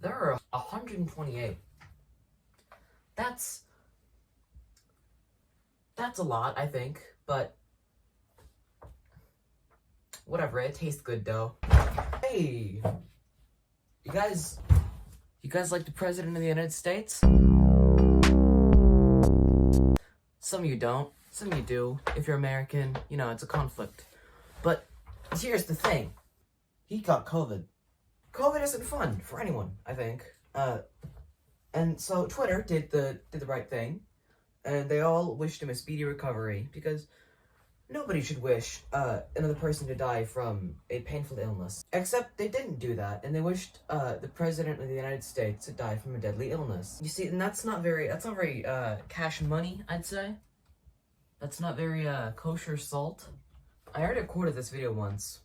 There are 128. That's a lot, I think, but whatever, it tastes good though. Hey, you guys like the President of the United States? Some of you don't, some of you do. If you're American, you know, it's a conflict. But here's the thing. He got COVID. COVID isn't fun for anyone, I think. And so Twitter did the right thing, and they all wished him a speedy recovery, because nobody should wish another person to die from a painful illness. Except they didn't do that, and they wished the President of the United States to die from a deadly illness. You see, and that's not very cash money, I'd say. That's not very kosher salt. I already recorded this video once,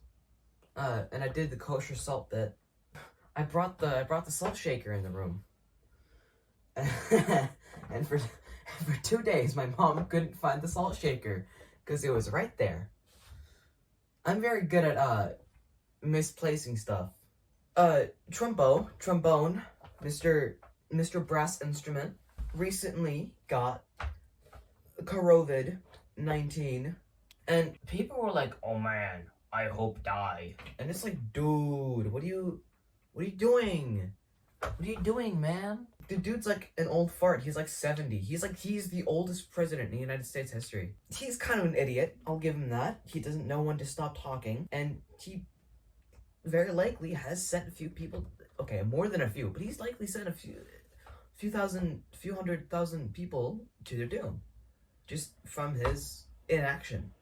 and I did the kosher salt bit. I brought the salt shaker in the room. And for 2 days, my mom couldn't find the salt shaker because it was right there. I'm very good at misplacing stuff. Trombone, Mr. Brass Instrument, recently got COVID-19, and people were like, "Oh man, I hope die." And it's like, dude, what are you doing? What are you doing, man? The dude's like an old fart. He's like 70. He's the oldest president in United States history. He's kind of an idiot. I'll give him that. He doesn't know when to stop talking. And he very likely has sent a few people, okay, more than a few, but he's likely sent a few hundred thousand people to their doom. Just from his inaction.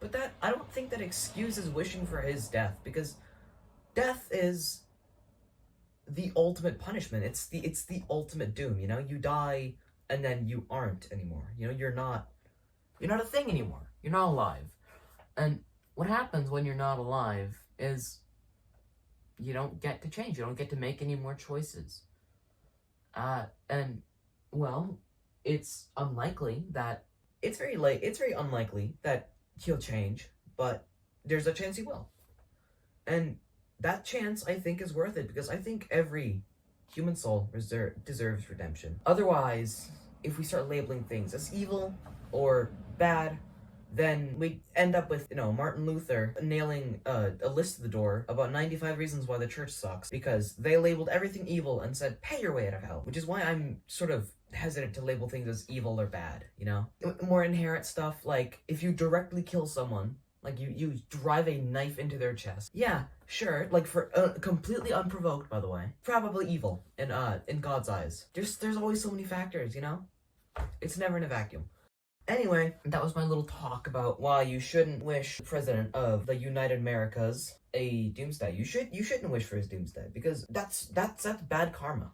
But that, I don't think that excuses wishing for his death, because death is the ultimate punishment. It's the ultimate doom, you know? You die and then you aren't anymore. You know, you're not a thing anymore. You're not alive. And what happens when you're not alive is you don't get to change. You don't get to make any more choices. And well, it's very unlikely that he'll change, but there's a chance he will. And that chance, I think, is worth it, because I think every human soul deserves redemption. Otherwise, if we start labeling things as evil or bad, then we end up with, Martin Luther nailing a list to the door about 95 reasons why the church sucks, because they labeled everything evil and said, pay your way out of hell. Which is why I'm sort of hesitant to label things as evil or bad, you know? More inherent stuff, like if you directly kill someone, like you drive a knife into their chest. Yeah, sure, like for completely unprovoked, by the way. Probably evil in God's eyes. There's always so many factors, you know? It's never in a vacuum. Anyway, that was my little talk about why you shouldn't wish the President of the United Americas a doomsday. You shouldn't wish for his doomsday, because that's bad karma.